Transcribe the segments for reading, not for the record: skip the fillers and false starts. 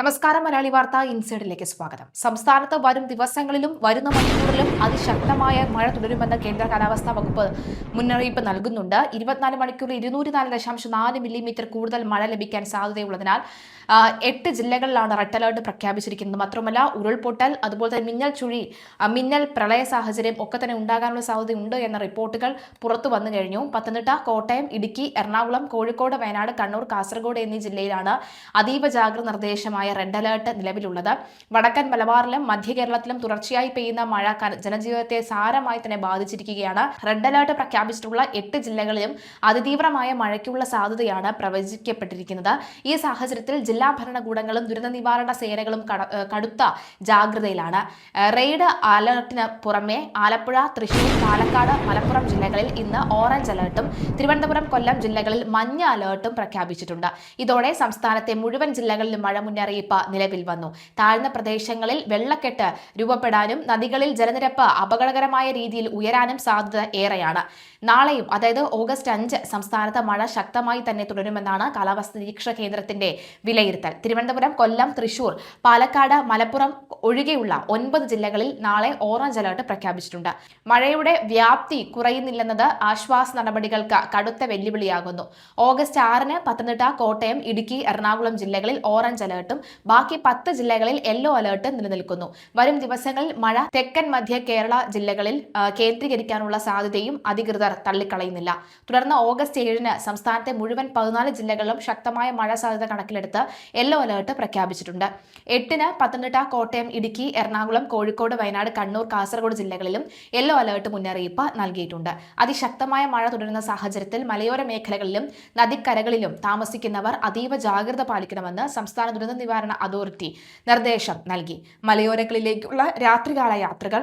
നമസ്കാരം. മലയാളി വാർത്ത ഇൻസൈഡിലേക്ക് സ്വാഗതം. സംസ്ഥാനത്ത് വരും ദിവസങ്ങളിലും വരുന്ന മണിക്കൂറിലും അതിശക്തമായ മഴ തുടരുമെന്ന് കേന്ദ്ര കാലാവസ്ഥാ വകുപ്പ് മുന്നറിയിപ്പ് നൽകുന്നുണ്ട്. 24 മണിക്കൂറിൽ 204.4 മില്ലിമീറ്റർ കൂടുതൽ മഴ ലഭിക്കാൻ സാധ്യതയുള്ളതിനാൽ 8 ജില്ലകളിലാണ് റെഡ് അലർട്ട് പ്രഖ്യാപിച്ചിരിക്കുന്നത്. മാത്രമല്ല ഉരുൾപൊട്ടൽ, അതുപോലെ തന്നെ മിന്നൽ പ്രളയ സാഹചര്യം ഒക്കെ തന്നെ ഉണ്ടാകാനുള്ള സാധ്യതയുണ്ട് എന്ന റിപ്പോർട്ടുകൾ പുറത്തു വന്നു കഴിഞ്ഞു. പത്തനംതിട്ട, കോട്ടയം, ഇടുക്കി, എറണാകുളം, കോഴിക്കോട്, വയനാട്, കണ്ണൂർ, കാസർഗോഡ് എന്നീ ജില്ലയിലാണ് അതീവ ജാഗ്രത നിർദ്ദേശമായ റെഡ് അലർട്ട് നിലവിലുള്ളത്. വടക്കൻ മലബാറിലും മധ്യ കേരളത്തിലും തുടർച്ചയായി പെയ്യുന്ന മഴ ജനജീവിതത്തെ സാരമായി തന്നെ ബാധിച്ചിരിക്കുകയാണ്. റെഡ് അലർട്ട് പ്രഖ്യാപിച്ചിട്ടുള്ള 8 ജില്ലകളിലും അതിതീവ്രമായ മഴയ്ക്കുള്ള സാധ്യതയാണ് പ്രവചിക്കപ്പെട്ടിരിക്കുന്നത്. ഈ സാഹചര്യത്തിൽ ജില്ലാ ഭരണകൂടങ്ങളും ദുരന്ത നിവാരണ സേനകളും കടുത്ത ജാഗ്രതയിലാണ്. റെയ്ഡ് അലർട്ടിന് പുറമെ ആലപ്പുഴ, തൃശൂർ, പാലക്കാട്, മലപ്പുറം ജില്ലകളിൽ ഇന്ന് ഓറഞ്ച് അലർട്ടും തിരുവനന്തപുരം, കൊല്ലം ജില്ലകളിൽ മഞ്ഞ അലർട്ടും പ്രഖ്യാപിച്ചിട്ടുണ്ട്. ഇതോടെ സംസ്ഥാനത്തെ മുഴുവൻ ജില്ലകളിലും മഴ മുന്നറിയിപ്പ് നിലവിൽ വന്നു. താഴ്ന്ന പ്രദേശങ്ങളിൽ വെള്ളക്കെട്ട് രൂപപ്പെടാനും നദികളിൽ ജലനിരപ്പ് അപകടകരമായ രീതിയിൽ ഉയരാനും സാധ്യത ഏറെയാണ്. നാളെയും, അതായത് ഓഗസ്റ്റ് 5 സംസ്ഥാനത്ത് മഴ ശക്തമായി തന്നെ തുടരുമെന്നാണ് കാലാവസ്ഥാ നിരീക്ഷണ കേന്ദ്രത്തിന്റെ വിലയിരുത്തൽ. തിരുവനന്തപുരം, കൊല്ലം, തൃശൂർ, പാലക്കാട്, മലപ്പുറം ഒഴികെയുള്ള 9 ജില്ലകളിൽ നാളെ ഓറഞ്ച് അലർട്ട് പ്രഖ്യാപിച്ചിട്ടുണ്ട്. മഴയുടെ വ്യാപ്തി കുറയുന്നില്ലെന്നത് ആശ്വാസ നടപടികൾക്ക് കടുത്ത വെല്ലുവിളിയാകുന്നു. ഓഗസ്റ്റ് 6 പത്തനംതിട്ട, കോട്ടയം, ഇടുക്കി, എറണാകുളം ജില്ലകളിൽ ഓറഞ്ച് അലർട്ടും ബാക്കി 10 ജില്ലകളിൽ യെല്ലോ അലർട്ടും നിലനിൽക്കുന്നു. വരും ദിവസങ്ങളിൽ മഴ തെക്കൻ മധ്യ കേരള ജില്ലകളിൽ കേന്ദ്രീകരിക്കാനുള്ള സാധ്യതയും അധികൃതർ തള്ളിക്കളയുന്നില്ല. തുടർന്ന് ഓഗസ്റ്റ് 7 സംസ്ഥാനത്തെ മുഴുവൻ 14 ജില്ലകളിലും ശക്തമായ മഴ സാധ്യത കണക്കിലെടുത്ത് യെല്ലോ അലർട്ട് പ്രഖ്യാപിച്ചിട്ടുണ്ട്. 8 പത്തനംതിട്ട, കോട്ടയം, ഇടുക്കി, എറണാകുളം, കോഴിക്കോട്, വയനാട്, കണ്ണൂർ, കാസർഗോഡ് ജില്ലകളിലും യെല്ലോ അലർട്ട് മുന്നറിയിപ്പ് നൽകിയിട്ടുണ്ട്. അതിശക്തമായ മഴ തുടരുന്ന സാഹചര്യത്തിൽ മലയോര മേഖലകളിലും നദിക്കരകളിലും താമസിക്കുന്നവർ അതീവ ജാഗ്രത പാലിക്കണമെന്ന് സംസ്ഥാന ദുരന്ത നിവാരണ അതോറിറ്റി നിർദ്ദേശം നൽകി. മലയോരങ്ങളിലേക്കുള്ള രാത്രികാല യാത്രകൾ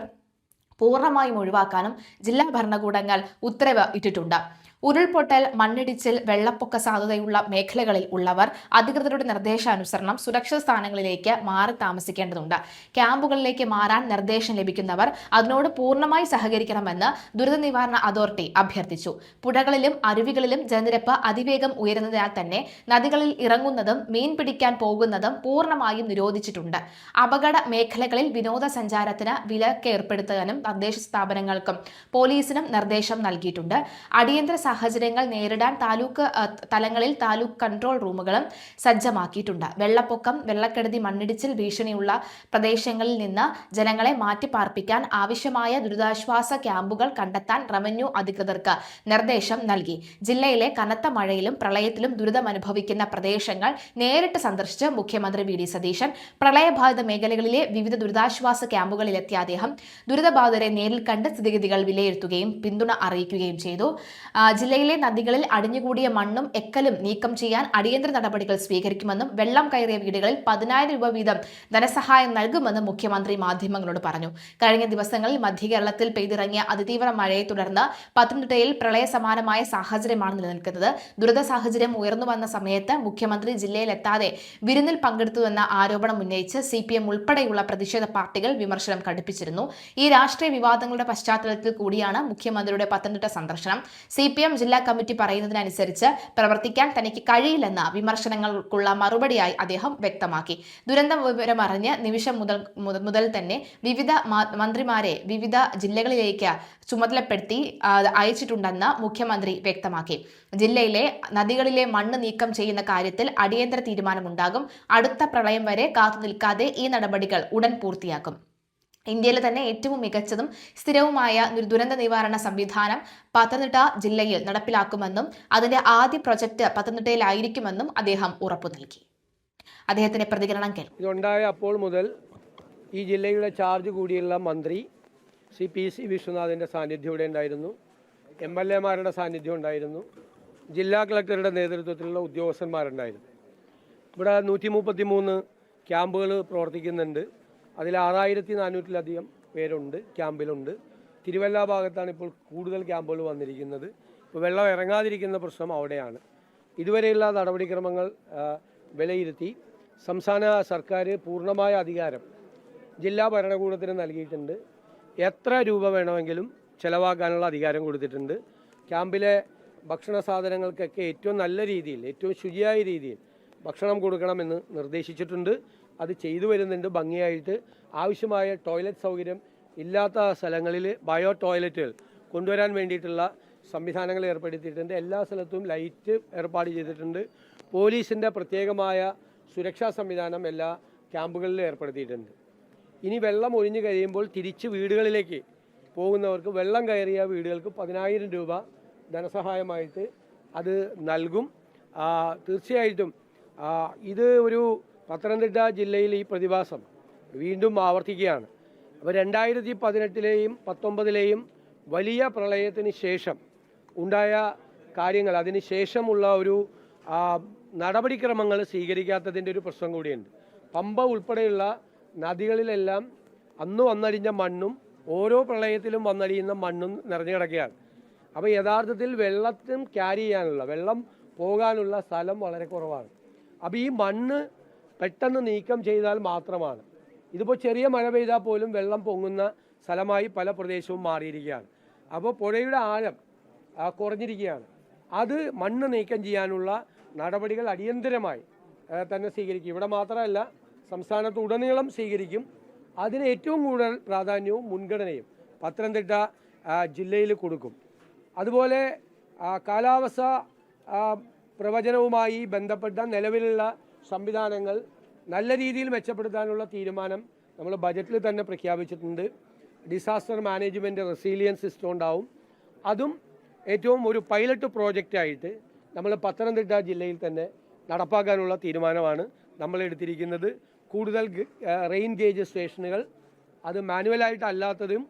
പൂർണ്ണമായും ഒഴിവാക്കാനും ജില്ലാ ഭരണകൂടങ്ങൾ ഉത്തരവ് ഇട്ടിട്ടുണ്ട്. ഉരുൾപൊട്ടൽ, മണ്ണിടിച്ചിൽ, വെള്ളപ്പൊക്ക സാധ്യതയുള്ള മേഖലകളിൽ ഉള്ളവർ അധികൃതരുടെ നിർദ്ദേശാനുസരണം സുരക്ഷിത സ്ഥാനങ്ങളിലേക്ക് മാറി താമസിക്കേണ്ടതുണ്ട്. ക്യാമ്പുകളിലേക്ക് മാറാൻ നിർദ്ദേശം ലഭിക്കുന്നവർ അതിനോട് പൂർണ്ണമായി സഹകരിക്കണമെന്ന് ദുരന്ത നിവാരണ അതോറിറ്റി അഭ്യർത്ഥിച്ചു. പുഴകളിലും അരുവികളിലും ജലനിരപ്പ് അതിവേഗം ഉയരുന്നതിനാൽ തന്നെ നദികളിൽ ഇറങ്ങുന്നതും മീൻ പിടിക്കാൻ പോകുന്നതും പൂർണ്ണമായും നിരോധിച്ചിട്ടുണ്ട്. അപകട മേഖലകളിൽ വിനോദസഞ്ചാരത്തിന് വിലക്ക് ഏർപ്പെടുത്താനും തദ്ദേശ സ്ഥാപനങ്ങൾക്കും പോലീസിനും നിർദ്ദേശം നൽകിയിട്ടുണ്ട്. അടിയന്തര സാഹചര്യങ്ങൾ നേരിടാൻ താലൂക്ക് തലങ്ങളിൽ താലൂക്ക് കൺട്രോൾ റൂമുകളും സജ്ജമാക്കിയിട്ടുണ്ട്. വെള്ളപ്പൊക്കം, വെള്ളക്കെടുതി, മണ്ണിടിച്ചിൽ ഭീഷണിയുള്ള പ്രദേശങ്ങളിൽ നിന്ന് ജനങ്ങളെ മാറ്റിപ്പാർപ്പിക്കാൻ ആവശ്യമായ ദുരിതാശ്വാസ ക്യാമ്പുകൾ കണ്ടെത്താൻ റവന്യൂ അധികൃതർക്ക് നിർദ്ദേശം നൽകി. ജില്ലയിലെ കനത്ത മഴയിലും പ്രളയത്തിലും ദുരിതമനുഭവിക്കുന്ന പ്രദേശങ്ങൾ നേരിട്ട് സന്ദർശിച്ച് മുഖ്യമന്ത്രി വി.ഡി. സതീശൻ പ്രളയബാധിത മേഖലകളിലെ വിവിധ ദുരിതാശ്വാസ ക്യാമ്പുകളിലെത്തിയ അദ്ദേഹം ദുരിതബാധിതരെ നേരിൽ കണ്ട് സ്ഥിതിഗതികൾ വിലയിരുത്തുകയും പിന്തുണ അറിയിക്കുകയും ചെയ്തു. ജില്ലയിലെ നദികളിൽ അടിഞ്ഞുകൂടിയ മണ്ണും എക്കലും നീക്കം ചെയ്യാൻ അടിയന്തര നടപടികൾ സ്വീകരിക്കുമെന്നും വെള്ളം കയറിയ വീടുകളിൽ 10,000 രൂപ വീതം ധനസഹായം നൽകുമെന്നും മുഖ്യമന്ത്രി മാധ്യമങ്ങളോട് പറഞ്ഞു. കഴിഞ്ഞ ദിവസങ്ങളിൽ മധ്യ കേരളത്തിൽ പെയ്തിറങ്ങിയ അതിതീവ്ര മഴയെ തുടർന്ന് പത്തനംതിട്ടയിൽ പ്രളയ സമാനമായ സാഹചര്യമാണ് നിലനിൽക്കുന്നത്. ദുരിത സാഹചര്യം ഉയർന്നു വന്ന സമയത്ത് മുഖ്യമന്ത്രി ജില്ലയിലെത്താതെ വിരുന്നിൽ പങ്കെടുത്തുവെന്ന ആരോപണം ഉന്നയിച്ച് CPM ഉൾപ്പെടെയുള്ള പ്രതിഷേധ പാർട്ടികൾ വിമർശനം കടുപ്പിച്ചിരുന്നു. ഈ രാഷ്ട്രീയ വിവാദങ്ങളുടെ പശ്ചാത്തലത്തിൽ കൂടിയാണ് മുഖ്യമന്ത്രിയുടെ പത്തനംതിട്ട സന്ദർശനം. CPM ജില്ലാ കമ്മിറ്റി പറയുന്നതിനനുസരിച്ച് പ്രവർത്തിക്കാൻ തനിക്ക് കഴിയില്ലെന്ന വിമർശനങ്ങൾക്കുള്ള മറുപടിയായി അദ്ദേഹം വ്യക്തമാക്കി. ദുരന്ത വിവരം അറിഞ്ഞ് നിമിഷം മുതൽ തന്നെ വിവിധ മന്ത്രിമാരെ വിവിധ ജില്ലകളിലേക്ക് ചുമതലപ്പെടുത്തി അയച്ചിട്ടുണ്ടെന്ന് മുഖ്യമന്ത്രി വ്യക്തമാക്കി. ജില്ലയിലെ നദികളിലെ മണ്ണ് നീക്കം ചെയ്യുന്ന കാര്യത്തിൽ അടിയന്തര തീരുമാനമുണ്ടാകും. അടുത്ത പ്രളയം വരെ കാത്തുനിൽക്കാതെ ഈ നടപടികൾ ഉടൻ പൂർത്തിയാക്കും. ഇന്ത്യയിലെ തന്നെ ഏറ്റവും മികച്ചതും സ്ഥിരവുമായ ദുരന്ത നിവാരണ സംവിധാനം പത്തനംതിട്ട ജില്ലയിൽ നടപ്പിലാക്കുമെന്നും അതിന്റെ ആദ്യ പ്രൊജക്ട് പത്തനംതിട്ടയിലായിരിക്കുമെന്നും അദ്ദേഹം ഉറപ്പു നൽകി. അദ്ദേഹത്തിന്റെ പ്രതികരണം കേൾക്കും. ഇതുണ്ടായ അപ്പോൾ മുതൽ ഈ ജില്ലയുടെ ചാർജ് കൂടിയുള്ള മന്ത്രി ശ്രീ PC വിശ്വനാഥിൻ്റെ സാന്നിധ്യം ഇവിടെ ഉണ്ടായിരുന്നു. MLA-മാരുടെ സാന്നിധ്യം ഉണ്ടായിരുന്നു. ജില്ലാ കളക്ടറുടെ നേതൃത്വത്തിലുള്ള ഉദ്യോഗസ്ഥന്മാരുണ്ടായിരുന്നു. ഇവിടെ 133 ക്യാമ്പുകൾ പ്രവർത്തിക്കുന്നുണ്ട്. അതിൽ 6400-ലധികം പേരുണ്ട് ക്യാമ്പിലുണ്ട്. തിരുവല്ല ഭാഗത്താണ് ഇപ്പോൾ കൂടുതൽ ക്യാമ്പുകൾ വന്നിരിക്കുന്നത്. ഇപ്പോൾ വെള്ളം ഇറങ്ങാതിരിക്കുന്ന പ്രശ്നം അവിടെയാണ്. ഇതുവരെയുള്ള നടപടിക്രമങ്ങൾ വിലയിരുത്തി സംസ്ഥാന സർക്കാർ പൂർണ്ണമായ അധികാരം ജില്ലാ ഭരണകൂടത്തിന് നൽകിയിട്ടുണ്ട്. എത്ര രൂപ വേണമെങ്കിലും ചെലവാക്കാനുള്ള അധികാരം കൊടുത്തിട്ടുണ്ട്. ക്യാമ്പിലെ ഭക്ഷണ സാധനങ്ങൾക്കൊക്കെ ഏറ്റവും നല്ല രീതിയിൽ, ഏറ്റവും ശുചിയായ രീതിയിൽ ഭക്ഷണം കൊടുക്കണമെന്ന് നിർദ്ദേശിച്ചിട്ടുണ്ട്. അത് ചെയ്തു വരുന്നുണ്ട് ഭംഗിയായിട്ട്. ആവശ്യമായ ടോയ്ലറ്റ് സൗകര്യം ഇല്ലാത്ത സ്ഥലങ്ങളിൽ ബയോ ടോയ്ലറ്റുകൾ കൊണ്ടുവരാൻ വേണ്ടിയിട്ടുള്ള സംവിധാനങ്ങൾ ഏർപ്പെടുത്തിയിട്ടുണ്ട്. എല്ലാ സ്ഥലത്തും ലൈറ്റ് ഏർപ്പാട് ചെയ്തിട്ടുണ്ട്. പോലീസിൻ്റെ പ്രത്യേകമായ സുരക്ഷാ സംവിധാനം എല്ലാ ക്യാമ്പുകളിലും ഏർപ്പെടുത്തിയിട്ടുണ്ട്. ഇനി വെള്ളം ഒഴിഞ്ഞു കഴിയുമ്പോൾ തിരിച്ച് വീടുകളിലേക്ക് പോകുന്നവർക്ക് വെള്ളം കയറിയ വീടുകൾക്ക് 10,000 രൂപ ധനസഹായമായിട്ട് അത് നൽകും. തീർച്ചയായിട്ടും ഇത് ഒരു പത്തനംതിട്ട ജില്ലയിൽ ഈ പ്രതിഭാസം വീണ്ടും ആവർത്തിക്കുകയാണ്. അപ്പോൾ 2018-ലെയും 19-ലെയും വലിയ പ്രളയത്തിന് ശേഷം ഉണ്ടായ കാര്യങ്ങൾ, അതിന് ശേഷമുള്ള ഒരു നടപടിക്രമങ്ങൾ സ്വീകരിക്കാത്തതിൻ്റെ ഒരു പ്രശ്നം കൂടിയുണ്ട്. പമ്പ ഉൾപ്പെടെയുള്ള നദികളിലെല്ലാം അന്ന് വന്നടിഞ്ഞ മണ്ണും ഓരോ പ്രളയത്തിലും വന്നടിയുന്ന മണ്ണും നിറഞ്ഞു കിടക്കുകയാണ്. അപ്പോൾ യഥാർത്ഥത്തിൽ വെള്ളത്തിനും ക്യാരി ചെയ്യാനുള്ള, വെള്ളം പോകാനുള്ള സ്ഥലം വളരെ കുറവാണ്. അപ്പോൾ ഈ മണ്ണ് പെട്ടെന്ന് നീക്കം ചെയ്താൽ മാത്രമാണ്. ഇതിപ്പോൾ ചെറിയ മഴ പെയ്താൽ പോലും വെള്ളം പൊങ്ങുന്ന സ്ഥലമായി പല പ്രദേശവും മാറിയിരിക്കുകയാണ്. അപ്പോൾ പുഴയുടെ ആഴം കുറഞ്ഞിരിക്കുകയാണ്. അത് മണ്ണ് നീക്കം ചെയ്യാനുള്ള നടപടികൾ അടിയന്തരമായി തന്നെ സ്വീകരിക്കും. ഇവിടെ മാത്രമല്ല, സംസ്ഥാനത്ത് ഉടനീളം സ്വീകരിക്കും. അതിന് ഏറ്റവും കൂടുതൽ പ്രാധാന്യവും മുൻഗണനയും പത്തനംതിട്ട ജില്ലയിൽ കൊടുക്കും. അതുപോലെ കാലാവസ്ഥ പ്രവചനവുമായി ബന്ധപ്പെട്ട നിലവിലുള്ള സംവിധാനങ്ങൾ നല്ല രീതിയിൽ മെച്ചപ്പെടുത്താനുള്ള തീരുമാനം നമ്മൾ ബജറ്റിൽ തന്നെ പ്രഖ്യാപിച്ചിട്ടുണ്ട്. ഡിസാസ്റ്റർ മാനേജ്മെൻറ്റ് റെസീലിയൻസ് സിസ്റ്റം ഉണ്ടാവും. അതും ഏറ്റവും ഒരു പൈലറ്റ് പ്രോജക്റ്റായിട്ട് നമ്മൾ പത്തനംതിട്ട ജില്ലയിൽ തന്നെ നടപ്പാക്കാനുള്ള തീരുമാനമാണ് നമ്മൾ എടുത്തിരിക്കുന്നത്. കൂടുതൽ റെയിൻ ഗേജ് സ്റ്റേഷനുകൾ, അത് മാനുവലായിട്ടല്ലാത്തതും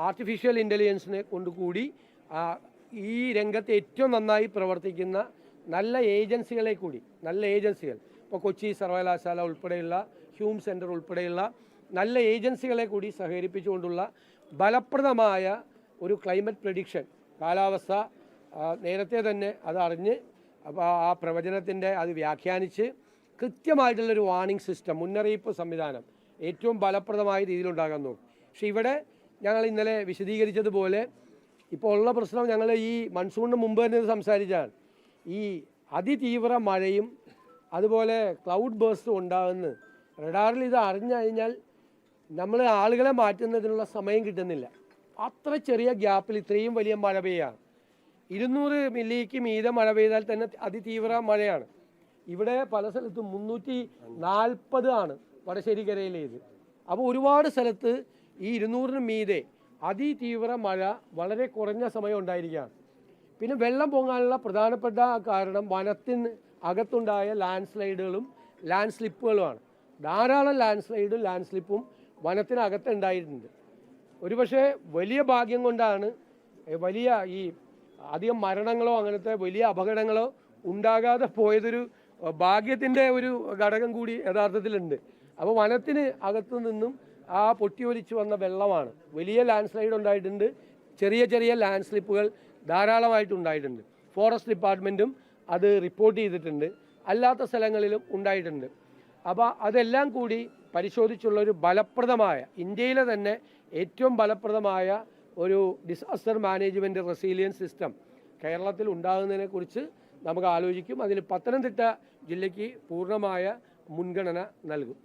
ആർട്ടിഫിഷ്യൽ ഇൻ്റലിജൻസിനെ കൊണ്ടുകൂടി ഈ രംഗത്ത് ഏറ്റവും നന്നായി പ്രവർത്തിക്കുന്ന നല്ല ഏജൻസികളെ കൂടി, നല്ല ഏജൻസികൾ, ഇപ്പോൾ കൊച്ചി സർവകലാശാല ഉൾപ്പെടെയുള്ള ഹ്യൂം സെൻറ്റർ ഉൾപ്പെടെയുള്ള നല്ല ഏജൻസികളെ കൂടി സഹകരിപ്പിച്ചുകൊണ്ടുള്ള ഫലപ്രദമായ ഒരു ക്ലൈമറ്റ് പ്രഡിക്ഷൻ, കാലാവസ്ഥ നേരത്തെ തന്നെ അത് അറിഞ്ഞ് ആ പ്രവചനത്തിൻ്റെ അത് വ്യാഖ്യാനിച്ച് കൃത്യമായിട്ടുള്ളൊരു വാർണിംഗ് സിസ്റ്റം, മുന്നറിയിപ്പ് സംവിധാനം ഏറ്റവും ഫലപ്രദമായ രീതിയിലുണ്ടാകാൻ നോക്കും. പക്ഷേ ഇവിടെ ഞങ്ങൾ ഇന്നലെ വിശദീകരിച്ചതുപോലെ ഇപ്പോൾ ഉള്ള പ്രശ്നം, ഞങ്ങൾ ഈ മൺസൂണിന് മുമ്പ് തന്നെ സംസാരിച്ചാണ്, ഈ അതിതീവ്ര മഴയും അതുപോലെ ക്ലൗഡ് ബേഴ്സ്റ്റും ഉണ്ടാകുന്നു. റഡാറിൽ ഇത് അറിഞ്ഞു കഴിഞ്ഞാൽ നമ്മൾ ആളുകളെ മാറ്റുന്നതിനുള്ള സമയം കിട്ടുന്നില്ല. അത്ര ചെറിയ ഗ്യാപ്പിൽ ഇത്രയും വലിയ മഴ പെയ്യാണ്. 200 മില്ലിക്ക് മീതെ മഴ പെയ്താൽ തന്നെ അതിതീവ്ര മഴയാണ്. ഇവിടെ പല സ്ഥലത്തും 340 ആണ് വടശ്ശേരിക്കരയിലേത്. അപ്പോൾ ഒരുപാട് സ്ഥലത്ത് ഈ 200-ന് മീതെ അതിതീവ്ര മഴ വളരെ കുറഞ്ഞ സമയം ഉണ്ടായിരിക്കുകയാണ്. പിന്നെ വെള്ളം പൊങ്ങാനുള്ള പ്രധാനപ്പെട്ട കാരണം വനത്തിന് അകത്തുണ്ടായ ലാൻഡ് സ്ലൈഡുകളും ലാൻഡ് സ്ലിപ്പുകളുമാണ്. ധാരാളം ലാൻഡ് സ്ലൈഡും ലാൻഡ് സ്ലിപ്പും വനത്തിനകത്ത് ഉണ്ടായിട്ടുണ്ട്. ഒരുപക്ഷെ വലിയ ഭാഗ്യം കൊണ്ടാണ് വലിയ ഈ അധികം മരണങ്ങളോ അങ്ങനത്തെ വലിയ അപകടങ്ങളോ ഉണ്ടാകാതെ പോയതൊരു ഭാഗ്യത്തിൻ്റെ ഒരു ഘടകം കൂടി യഥാർത്ഥത്തിലുണ്ട്. അപ്പോൾ വനത്തിന് അകത്തു നിന്നും പൊട്ടിയൊലിച്ച് വന്ന വെള്ളമാണ്. വലിയ ലാൻഡ് സ്ലൈഡ് ഉണ്ടായിട്ടുണ്ട്, ചെറിയ ചെറിയ ലാൻഡ് സ്ലിപ്പുകൾ ധാരാളമായിട്ടുണ്ടായിട്ടുണ്ട്. ഫോറസ്റ്റ് ഡിപ്പാർട്ട്മെൻറ്റും അത് റിപ്പോർട്ട് ചെയ്തിട്ടുണ്ട്, അല്ലാത്ത സ്ഥലങ്ങളിലും ഉണ്ടായിട്ടുണ്ട്. അപ്പോൾ അതെല്ലാം കൂടി പരിശോധിച്ചുള്ളൊരു ഫലപ്രദമായ, ഇന്ത്യയിലെ തന്നെ ഏറ്റവും ഫലപ്രദമായ ഒരു ഡിസാസ്റ്റർ മാനേജ്മെൻറ്റ് റെസീലിയൻസ് സിസ്റ്റം കേരളത്തിൽ ഉണ്ടാകുന്നതിനെക്കുറിച്ച് നമുക്ക് ആലോചിക്കും. അതിൽ പത്തനംതിട്ട ജില്ലയ്ക്ക് പൂർണ്ണമായ മുൻഗണന നൽകും.